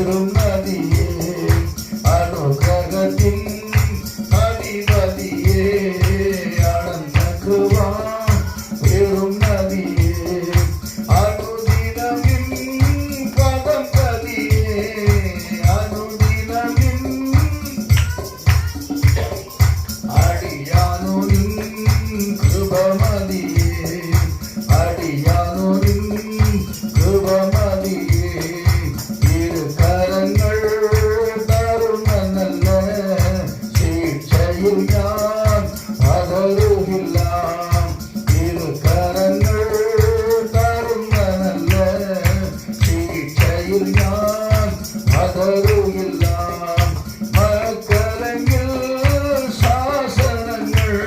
பெரும் நதியே அனுகிரகத்தின் அதிபதியே ஆனந்த கிருபா பெரும் நதியே அனுதினமின் பதம் பதியே அனுதினமின் அடியானுரின் கிருபமதியே அடியானுரின் கிருபமதியே இரு கரங்கள் தருண நல்ல சீட்சையில் யான் அதருகில்லாம் இரு கரங்கள் தருண நல்ல சீட்சையில் யான் அதருகில்லாம் மக்களங்கில் சாசனங்கள்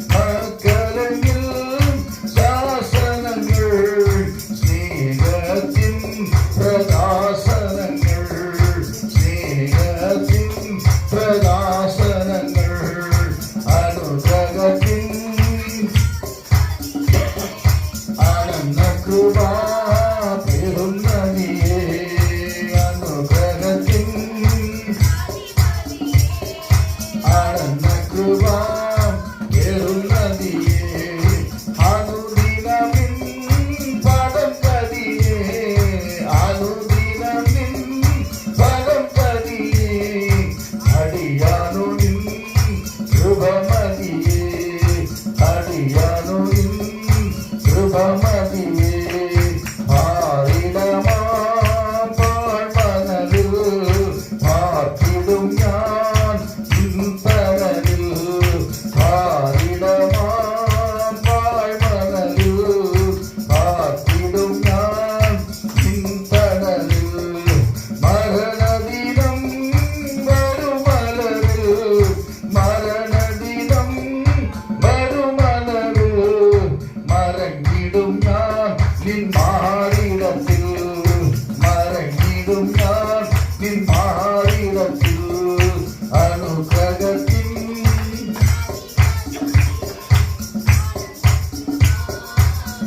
மக்களங்கில் சாசனங்கள் ஸ்நேகத்தின் பிரகாசனங்கள் ஸ்நேகத்தின் பிரகாசனங்கள் அனுகிரகத்தின் ஆனந்த கிருபா பெரும் நதியே அனுகிரகத்தின் ஆனந்த கிருபா பெரும் நதியே அனுதினமின் பதம் பதியே அனுதினமின் பதம் பதியே அடியானுரின் கிருபமதியே அடியானுரின் கிருபமதியே ஆரிடமா பாழ்மனலில் பார்த்திடும் ஞான் இன்பரலில் ஆரிடமா பாழ்மனலில் பார்த்திடும் ஞான் இன்பரலில் மரணதினம் வருமலரில் மரணதினம் வருமலரில் மறங்கிடும் நான் நின் மாறிடத்தில் மறங்கிடும் நான் நின் மாறிடத்தில் அனுகிரகத்தின்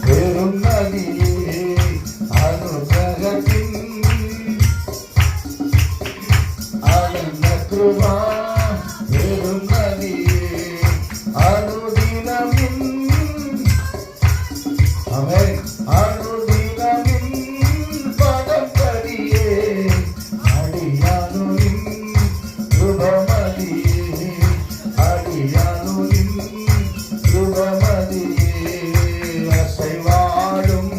பெரும் நதியே அனுகிரகத்தின் ஆனந்த கிருபா பெரும் நதியே அனுதினமின் ஆமென் அனுதினமின் பதம் பதியே அடியானுரின் கிருபமதியே அடியானுரின் கிருபமதியே அசைவாடும்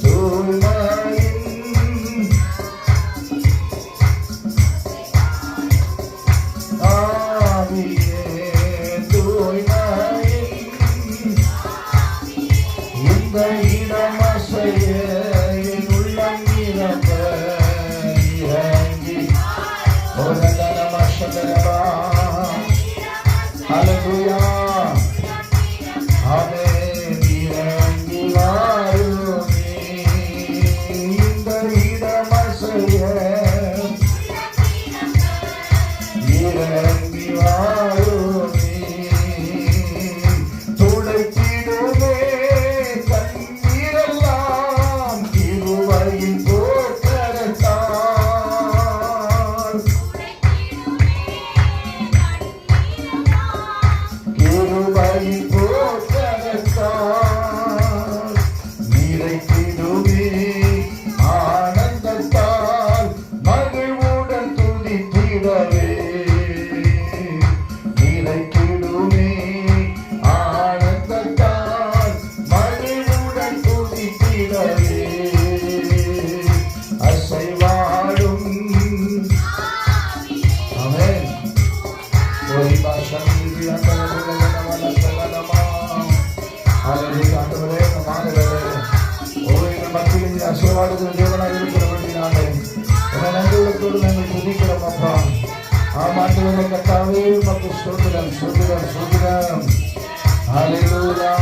தூய்மையின் ஆவியே தூய்மையின் இந்த இடம் அசைய என் உள்ளம் நிரம்ப இறங்கி ஒரு நமசகரவா ஹல்லேலூயா ஆமென் இறங்கி வாருமே இந்த இடம் அசைய இறங்கி வாருமே துடைத்திடுமே கண்ணீரெல்லாம் கிருபையின் போக்கரத்தால் கிருபையின் போக்கரத்தால் நிறைத்திடுமே ஆனந்தத்தால் மகிழ்வுடன் துதித்திடவே நிறைத்திடுமே ஆனந்தத்தால் மகிழ்வுடன் துதித்திடவே அசைவாடும் ஆமென் ஒரு பாஷம் ஆண்டவரே மத்தியில் அசைவாடுகிற தேவனாக இருக்கிறபடினாலே நன்றியோடு நாங்கள் துதிக்கிறோம் அப்பா ஆமாண்டவரே கர்த்தாவே உமக்கு ஸ்தோத்திரம் ஸ்தோத்திரம் ஸ்தோத்திரம் ஹல்லேலூயா